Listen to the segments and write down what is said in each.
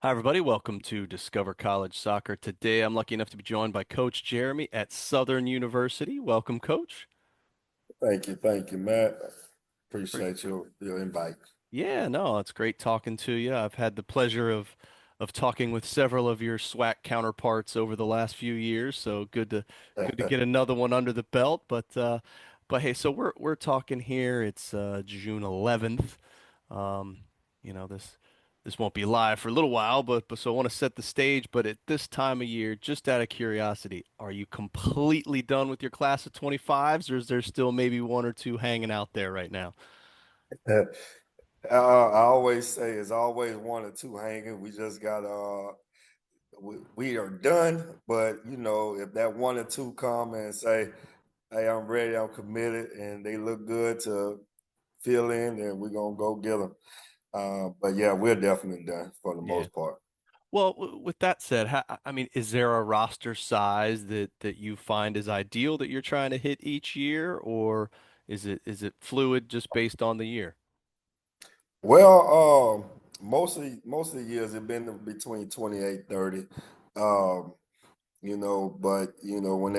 Hi, everybody. Welcome to Discover College Soccer. Today, I'm lucky enough to be joined by Coach Jeremy at Southern University. Welcome, Coach. Thank you, Matt. Great. Appreciate your invite. Yeah, no, it's great talking to you. I've had the pleasure of talking with several of your SWAC counterparts over the last few years, so good to get another one under the belt. But hey, so we're talking here. It's June 11th. Um, this won't be live for a little while, but so I want to set the stage. But at this time of year, just out of curiosity, are you completely done with your class of 25s, or is there still maybe one or two hanging out there right now? I always say it's always one or two hanging. We just got we are done, but if that one or two come and say, "Hey, I'm ready, I'm committed," and they look good to fill in, then we're gonna go get them. But yeah, we're definitely done for the Yeah. most part. Well, with that said, I mean, is there a roster size that you find is ideal that you're trying to hit each year, or is it fluid just based on the year? Well, most of the years have been between 28, 30. Um, but when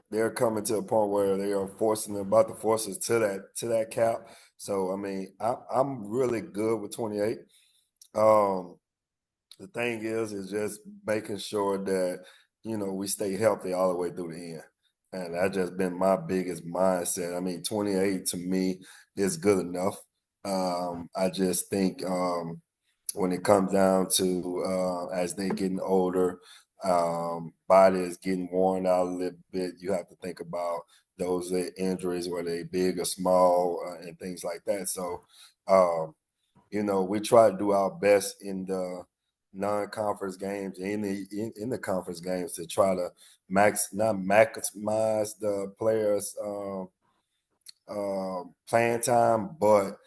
they're coming to a point where they are forcing about to force us to that cap. So I mean, I'm really good with 28. Um, the thing is just making sure that we stay healthy all the way through the end, and that's just been my biggest mindset. I mean, 28 to me is good enough. I just think when it comes down to as they getting older, body is getting worn out a little bit. You have to think about those injuries, whether they big or small, and things like that. So, um, we try to do our best in the non-conference games, in the conference games, to try to not maximize the players' playing time, but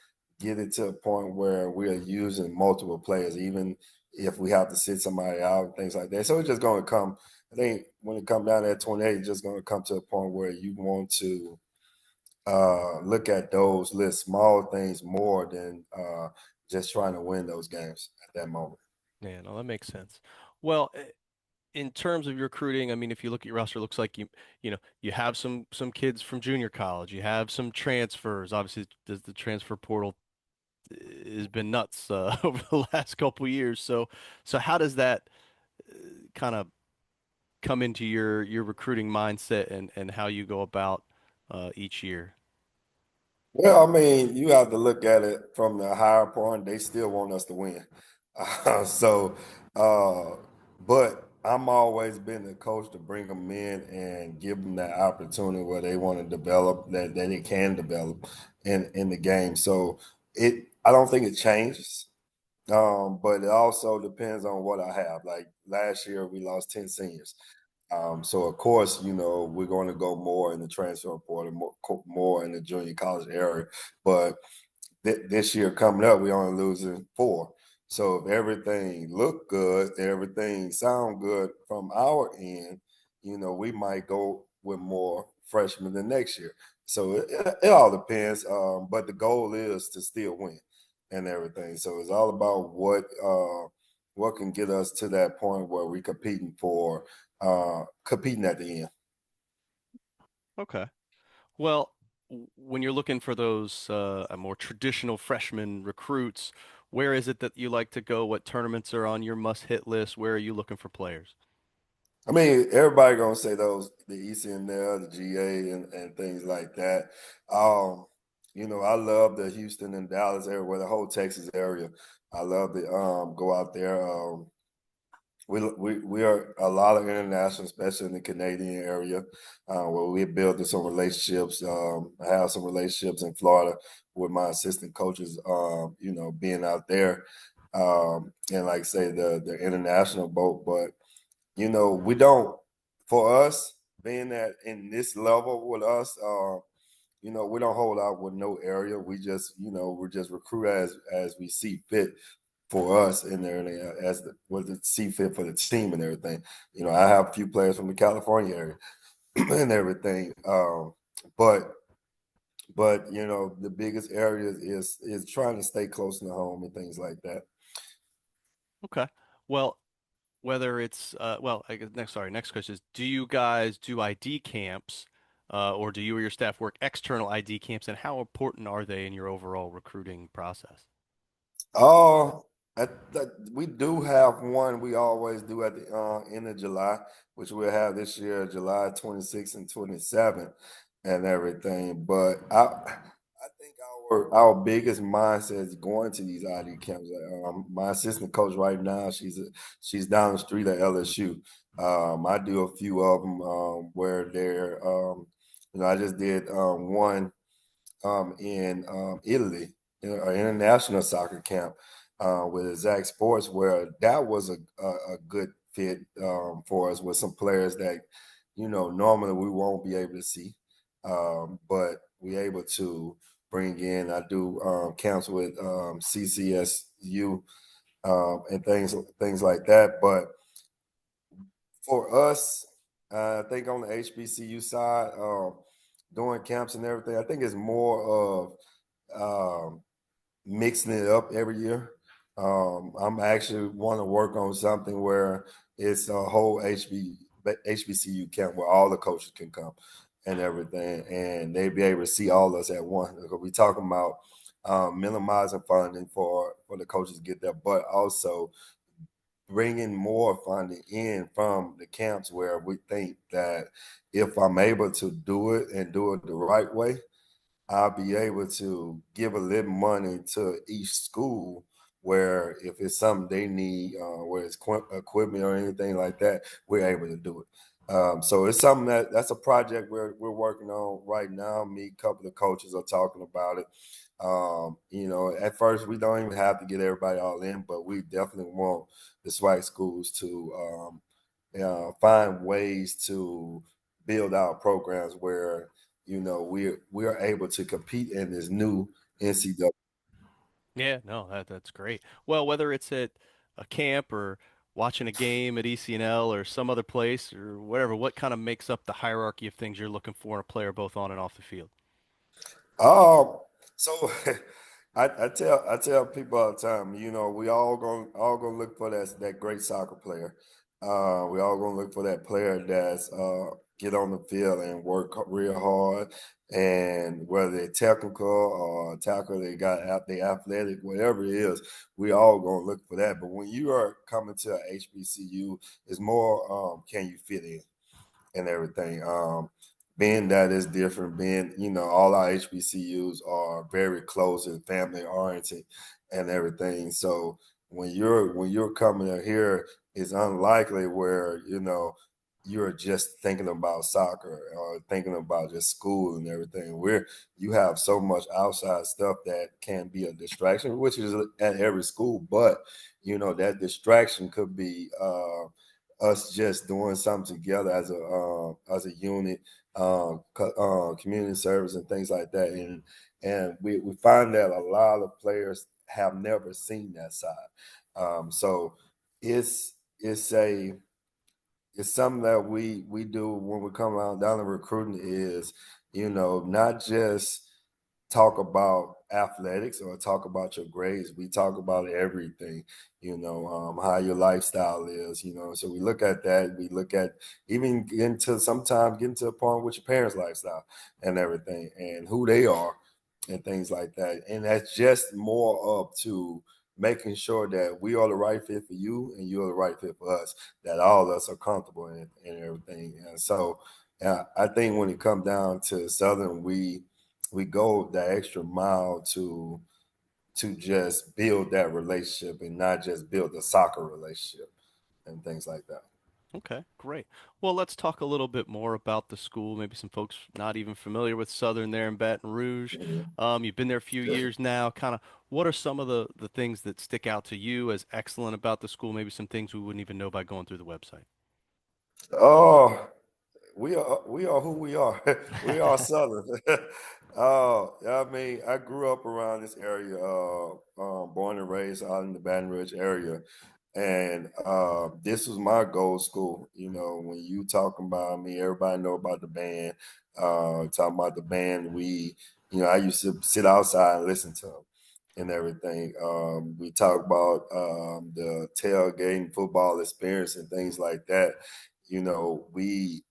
get it to a point where we are using multiple players, even if we have to sit somebody out and things like that. So it's just going to come. I think when it comes down to that 28, it's just going to come to a point where you want to look at those little small things more than just trying to win those games at that moment. Yeah, no, that makes sense. Well, in terms of your recruiting, I mean, if you look at your roster, it looks like you have some kids from junior college, you have some transfers. Obviously, the transfer portal has been nuts over the last couple years. So how does that kind of come into your recruiting mindset and how you go about each year? Well, I mean, you have to look at it from the higher point. They still want us to win. So, uh, but I'm always been the coach to bring them in and give them that opportunity where they want to develop, that they can develop in the game. So I don't think it changes. But it also depends on what I have. Like last year, we lost 10 seniors. So of course, we're going to go more in the transfer portal, more in the junior college area. But this year coming up, we only losing four. So if everything look good, everything sound good from our end, we might go with more freshmen the next year. So it all depends. But the goal is to still win and everything. So it's all about what can get us to that point where we competing at the end. Okay. Well, when you're looking for those more traditional freshman recruits, where is it that you like to go? What tournaments are on your must-hit list? Where are you looking for players? I mean, everybody gonna say those the ECNL, the GA, and things like that. Um, I love the Houston and Dallas area, where the whole Texas area. I love to go out there. We are a lot of international, especially in the Canadian area, where we built some relationships. I have some relationships in Florida with my assistant coaches. Being out there, and like I say the international boat, but we don't, for us, being that in this level with us, we don't hold out with no area. We just, we're just recruit as we see fit for us in there, and as what the see fit for the team and everything. I have a few players from the California area and everything. But the biggest area is trying to stay close to home and things like that. Okay. Well, whether it's I guess next question is, do you guys do ID camps, or do you or your staff work external ID camps, and how important are they in your overall recruiting process? Oh, we do have one. We always do at the end of July, which we'll have this year, July 26th and 27th, and everything. But I think our biggest mindset is going to these ID camps. My assistant coach right now, she's down the street at LSU. I do a few of them where they're, I just did one in Italy, an international soccer camp with Exact Sports, where that was a good fit for us with some players that, normally we won't be able to see, but we able to bring in. I do camps with CCSU and things like that, but for us, I think on the HBCU side, doing camps and everything, I think it's more of mixing it up every year. I'm actually want to work on something where it's a whole HBCU camp where all the coaches can come and everything, and they be able to see all of us at once. We talking about minimizing funding for the coaches to get there, but also bringing more funding in from the camps where we think that if I'm able to do it and do it the right way, I'll be able to give a little money to each school where if it's something they need, where it's equipment or anything like that, we're able to do it. So it's something that's a project we're working on right now. Me, a couple of coaches are talking about it. At first we don't even have to get everybody all in, but we definitely want the SWAC schools to find ways to build out programs where we're able to compete in this new NCAA. Yeah, no, that's great. Well, whether it's at a camp or watching a game at ECNL or some other place or whatever, what kind of makes up the hierarchy of things you're looking for in a player both on and off the field? So I tell people all the time, we all gonna look for that great soccer player. We all gonna look for that player that's get on the field and work real hard, and whether they're technical or tackle, they athletic, whatever it is, we all gonna look for that. But when you are coming to a HBCU, it's more can you fit in? And everything. Being that is different, being, all our HBCUs are very close and family oriented and everything. So when you're coming in here, it's unlikely where, you're just thinking about soccer or thinking about just school and everything. Where you have so much outside stuff that can be a distraction, which is at every school, but that distraction could be us just doing something together as a unit, community service and things like that, and we find that a lot of players have never seen that side. So it's a it's something that we do when we come out down to recruiting is not just talk about athletics or talk about your grades. We talk about everything, how your lifestyle is, So we look at that. We look at even getting to a point with your parents' lifestyle and everything and who they are and things like that. And that's just more up to making sure that we are the right fit for you and you're the right fit for us, that all of us are comfortable in everything. And so I think when it comes down to Southern, we go that extra mile to just build that relationship and not just build a soccer relationship and things like that. Okay, great. Well, let's talk a little bit more about the school. Maybe some folks not even familiar with Southern there in Baton Rouge. Mhm. You've been there a few years now. Kind of, what are some of the things that stick out to you as excellent about the school? Maybe some things we wouldn't even know by going through the website. Oh, we are who we are. We are Southern. I mean, I grew up around this area, born and raised out in the Baton Rouge area, and this was my gold school. When you talking about me, everybody know about the band. Talking about the band, I used to sit outside and listen to them. and everything. We talk about the tailgating football experience and things like that. You know, we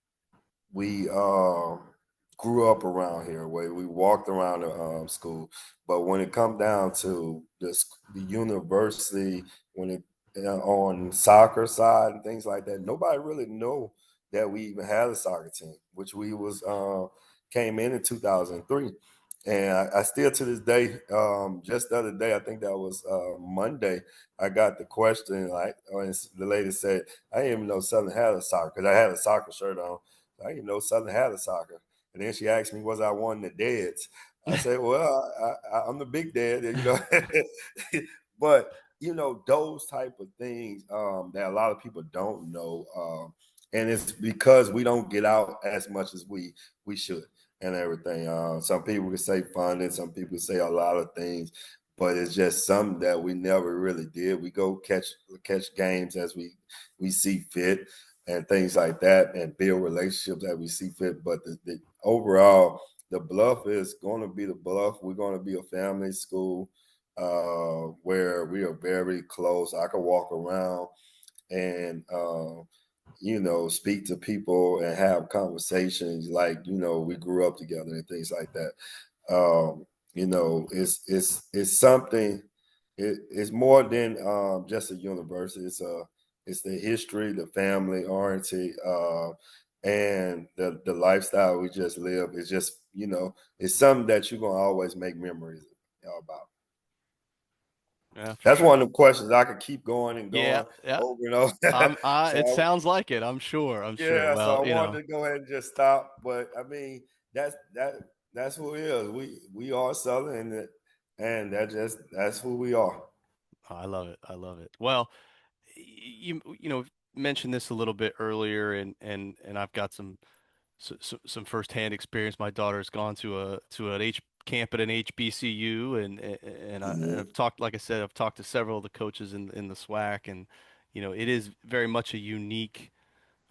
grew up around here where we walked around the school, but when it come down to the university, when it on soccer side and things like that, nobody really know that we even had a soccer team, which we was came in 2003. And I still to this day, just the other day, I think that was Monday, I got the question like, and the lady said, I didn't even know Southern had a soccer because I had a soccer shirt on. I didn't know Southern had a soccer. And then she asked me, was I one of the dads? I said, well, I'm the big dad, you know. But, you know, those type of things that a lot of people don't know. And it's because we don't get out as much as we should and everything. Some people can say funding, some people say a lot of things, but it's just something that we never really did. We go catch games as we see fit and things like that, and build relationships that we see fit. But the overall, the Bluff is going to be the Bluff. We're going to be a family school where we are very close. I can walk around and you know, speak to people and have conversations like, you know, we grew up together and things like that. You know, it's something. It's more than just a university. It's the history, the family oriented, and the lifestyle we just live. It's just, you know, it's something that you're gonna always make memories about. Yeah, for That's sure. one of the questions I could keep going and Yeah, going yeah. over and over. It So sounds like it. I'm sure. I'm sure. yeah, so Well, I wanted to go ahead and just stop, but I mean that's that's who it is. We are Southern, and that's who we are. I love it. I love it. Well, you know mentioned this a little bit earlier, and I've got some firsthand experience. My daughter's gone to an H camp at an HBCU, and Mhm. I've talked, like I said, I've talked to several of the coaches in the SWAC, and you know it is very much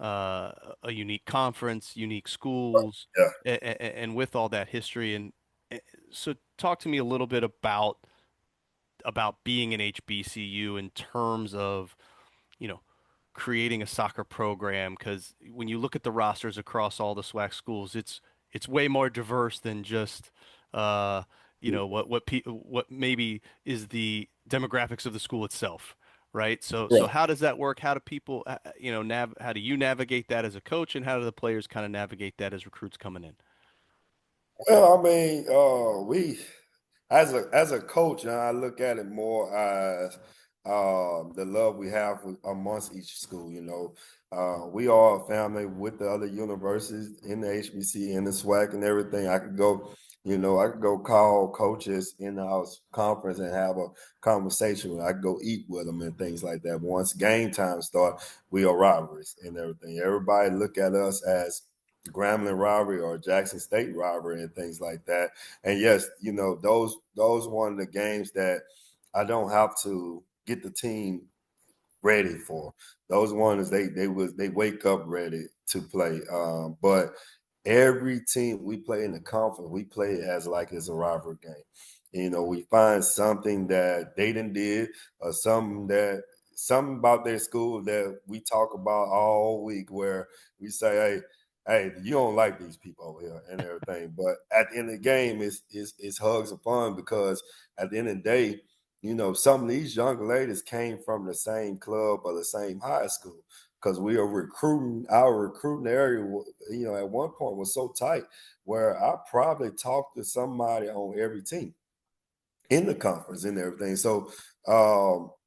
uh, a unique conference, unique schools, Yeah. and with all that history. And so, talk to me a little bit about being an HBCU in terms of, you know, creating a soccer program, because when you look at the rosters across all the SWAC schools, it's way more diverse than just uh, you know what maybe is the demographics of the school itself, right? So Right. how does that work? How do people you know how do you navigate that as a coach, and how do the players kind of navigate that as recruits coming in? Well, I mean, we as a coach, and I look at it more as the love we have amongst each school. You know, we are a family with the other universities in the HBC and the SWAC and everything. I could go, you know, I could go call coaches in our conference and have a conversation. I could go eat with them and things like that. Once game time start, we are rivalries and everything. Everybody look at us as Grambling rivalry or Jackson State rivalry and things like that. And yes, you know, those one of the games that I don't have to get the team ready for. Those ones they wake up ready to play. But every team we play in the conference, we play it as like it's a rivalry game. You know, we find something that they didn't did or something about their school that we talk about all week where we say, hey, you don't like these people over here and everything. But at the end of the game, it's hugs and fun because at the end of the day, you know, some of these young ladies came from the same club or the same high school because we are recruiting. Our recruiting area, you know, at one point was so tight where I probably talked to somebody on every team in the conference and everything. So,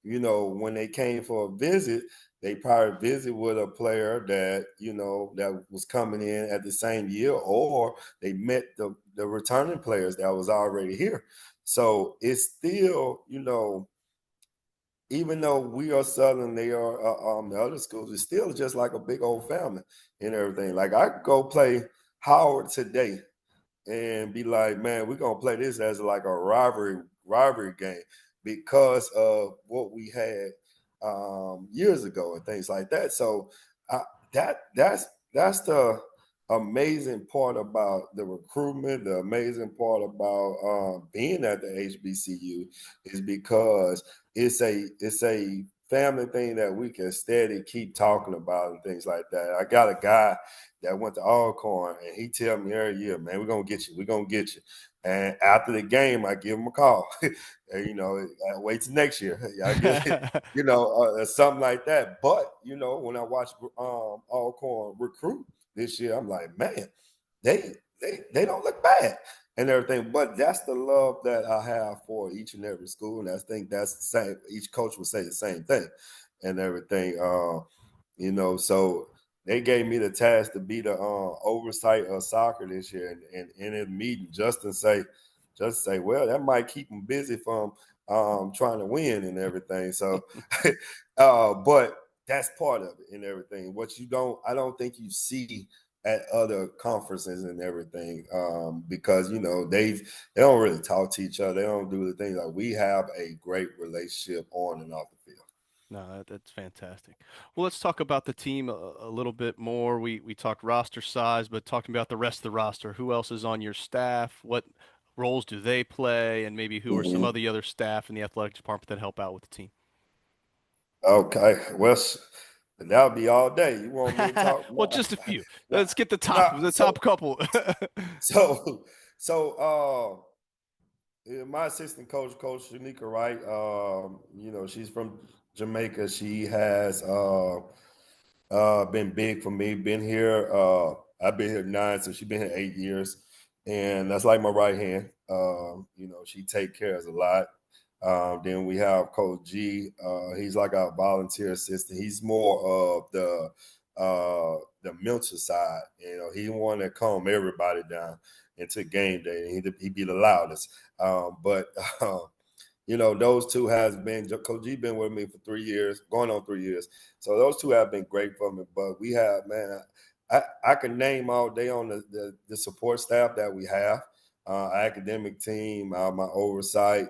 you know, when they came for a visit, they probably visit with a player that, you know, that was coming in at the same year, or they met the returning players that was already here. So it's still, you know, even though we are Southern, they are the other schools, it's still just like a big old family and everything. Like I could go play Howard today and be like, man, we're gonna play this as like a rivalry game because of what we had years ago and things like that. So uh, that's the amazing part about the recruitment, the amazing part about being at the HBCU is because it's a family thing that we can steady keep talking about and things like that. I got a guy that went to Alcorn and he tell me every year, man, we're gonna get you, we're gonna get you. And after the game, I give him a call. And, I wait till next year. I give something like that. But when I watch Alcorn recruit this year, I'm like, man, they they don't look bad and everything. But that's the love that I have for each and every school, and I think that's the same. Each coach would say the same thing and everything. So they gave me the task to be the oversight of soccer this year, and in a meeting, just say, well, that might keep them busy from trying to win and everything. So, but that's part of it and everything. What I don't think you see at other conferences and everything, because they don't really talk to each other. They don't do the things like we have a great relationship on and off the field. No, that's fantastic. Well, let's talk about the team a little bit more. We talked roster size, but talking about the rest of the roster, who else is on your staff? What roles do they play? And maybe who are some Mhm. of the other staff in the athletic department that help out with the team? Okay, well, that'll be all day. You want me to talk? Well, No, just a few. no, Let's get the top no. the top So, couple. so, so, yeah, my assistant coach, Coach Shanika Wright, she's from Jamaica. She has been big for me. Been here. I've been here 9, so she's been here 8 years, and that's like my right hand. She take care of us a lot. Then we have Coach G. He's like our volunteer assistant. He's more of the mental side. He want to calm everybody down into game day. And he'd be the loudest. But those two has been Coach G been with me for 3 years, going on 3 years. So those two have been great for me. But we have, man, I can name all day on the support staff that we have, academic team, my oversight,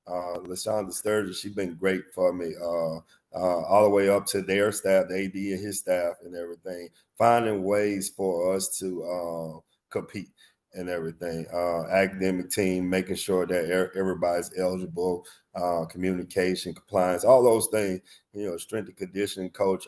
LaShonda Sturgis, she's been great for me. All the way up to their staff, the AD and his staff and everything, finding ways for us to compete and everything. Academic team, making sure that everybody's eligible, communication, compliance, all those things. Strength and conditioning coach.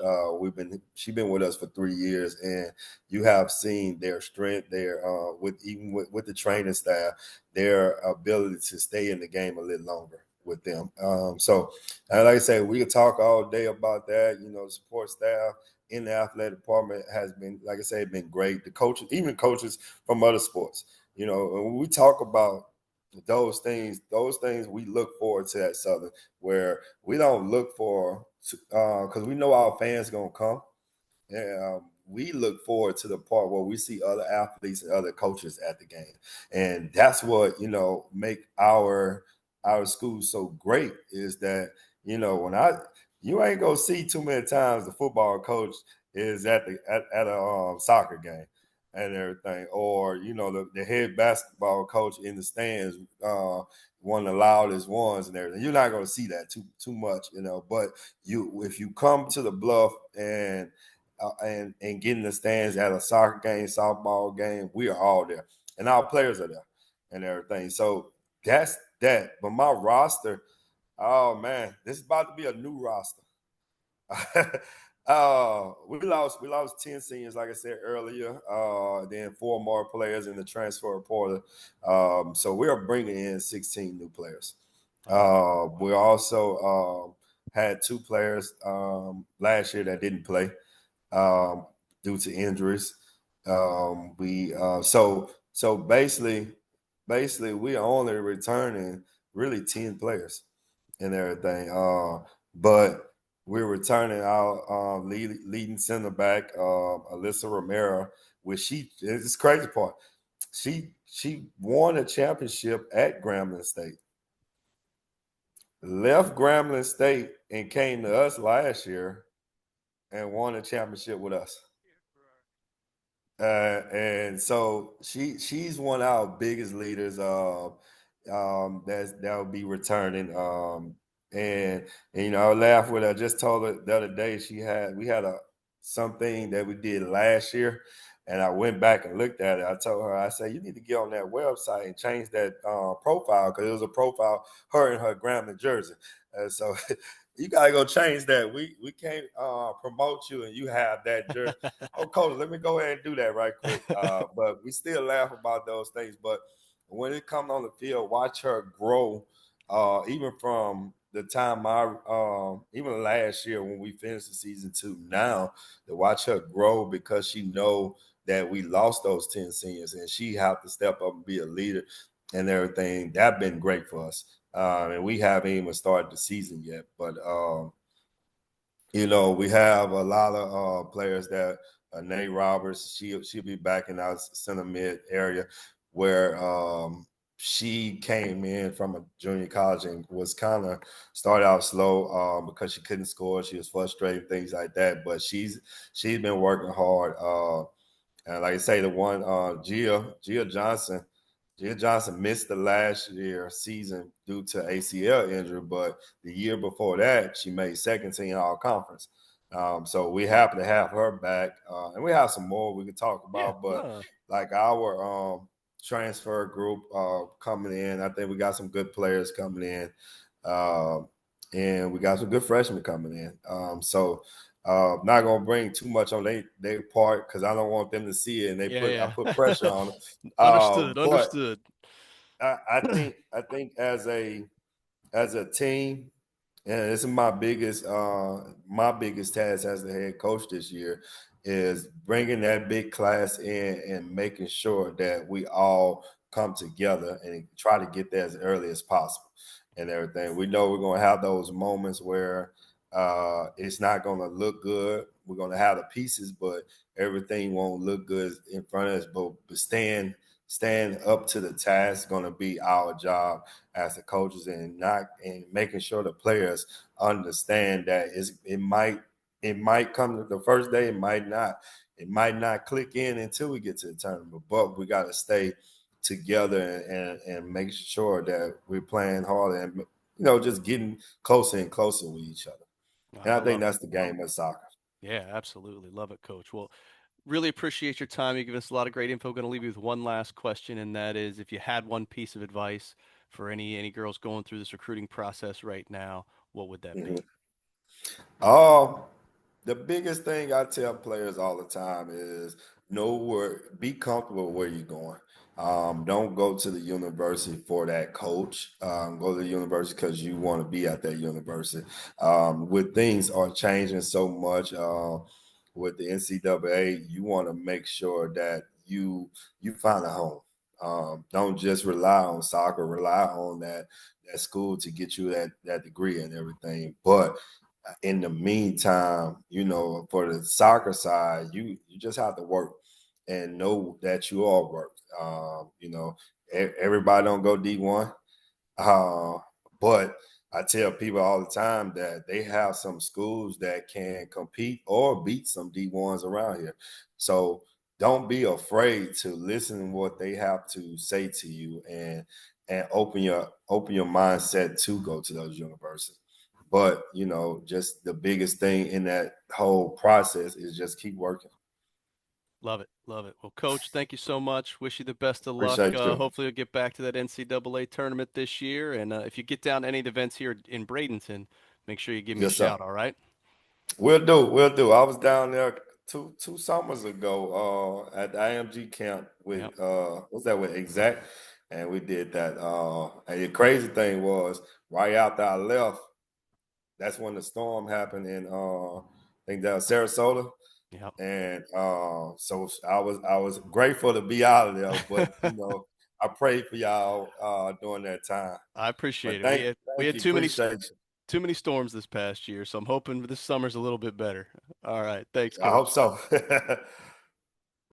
She's been with us for 3 years, and you have seen their strength there with the training staff, their ability to stay in the game a little longer with them. So, like I say, we could talk all day about that. Support staff in the athletic department has been, like I say, been great. The coaches, even coaches from other sports. When we talk about those things we look forward to at Southern, where we don't look for because we know our fans gonna come. Yeah, we look forward to the part where we see other athletes and other coaches at the game, and that's what make our school so great is that when you ain't gonna see too many times the football coach is at a soccer game and everything, or the head basketball coach in the stands, one of the loudest ones and everything. You're not gonna see that too much, but if you come to the Bluff and get in the stands at a soccer game, softball game, we are all there, and our players are there, and everything. So that's that. But my roster, oh man, this is about to be a new roster. We lost 10 seniors, like I said earlier. Then 4 more players in the transfer portal. So we are bringing in 16 new players. Okay. We also had 2 players last year that didn't play um, due to injuries. We so basically we are only returning really 10 players and everything. But we're returning our leading center back, Alyssa Romero, which it's crazy part. She won a championship at Grambling State, left Grambling State and came to us last year and won a championship with us. And so she's one of our biggest leaders. That'll be returning. And I laugh with her. I just told her the other day we had a something that we did last year. And I went back and looked at it. I told her, I said, you need to get on that website and change that profile because it was a profile her in her Grambling jersey. And so you gotta go change that. We can't promote you and you have that jersey. Oh, coach, let me go ahead and do that right quick. But we still laugh about those things. But when it comes on the field, watch her grow. Even from the time even last year when we finished the season two, now to watch her grow because she know that we lost those 10 seniors and she have to step up and be a leader and everything. That been great for us. And we haven't even started the season yet. But we have a lot of players that Nate Roberts, she'll be back in our center mid area where she came in from a junior college and was kind of started out slow because she couldn't score. She was frustrated, things like that. But she's been working hard. And like I say, the one Gia Johnson missed the last year season due to ACL injury, but the year before that, she made second team all conference. So we happen to have her back, and we have some more we can talk Yeah, about. But no, like our transfer group coming in, I think we got some good players coming in, uh, and we got some good freshmen coming in. Not gonna bring too much on their part because I don't want them to see it, and yeah, I yeah. put pressure on them. Understood, But understood. I think as a team, and this is my biggest task as the head coach this year is bringing that big class in and making sure that we all come together and try to get there as early as possible and everything. We know we're going to have those moments where it's not going to look good. We're going to have the pieces, but everything won't look good in front of us. But stand up to the task going to be our job as the coaches and making sure the players understand that it might come to the first day, it might not click in until we get to the tournament, but we got to stay together and make sure that we're playing hard and just getting closer and closer with each other. And I I think love it. that's the game of soccer. Yeah, absolutely. Love it, Coach. Well, really appreciate your time. You've given us a lot of great info. Going to leave you with one last question, and that is if you had one piece of advice for any girls going through this recruiting process right now, what would that be? Mhm. Um, the biggest thing I tell players all the time is be comfortable where you're going. Don't go to the university for that coach. Go to the university because you want to be at that university. With things are changing so much with the NCAA, you want to make sure that you find a home. Don't just rely on soccer. Rely on that school to get you that degree and everything. But in the meantime, for the soccer side, you just have to work and know that you all work. Everybody don't go D1, uh, but I tell people all the time that they have some schools that can compete or beat some D1s around here. So don't be afraid to listen to what they have to say to you and open your mindset to go to those universities. But just the biggest thing in that whole process is just keep working. Love it. Love it. Well, Coach, thank you so much. Wish you the best of luck. Appreciate you. Hopefully, you'll get back to that NCAA tournament this year. And if you get down to any of the events here in Bradenton, make sure you give me a Yes, sir. shout, all right? We'll do. We'll do. I was down there two summers ago at the IMG camp with Yep. what's that with Exact, and we did that. And the crazy thing was right after I left, that's when the storm happened in I think that was Sarasota, Yep. and so I was grateful to be out of there, but I prayed for y'all during that time. I appreciate But it. We thank had you, appreciate you. too many storms this past year, so I'm hoping this summer's a little bit better. All right. Thanks, I hope Coach. so.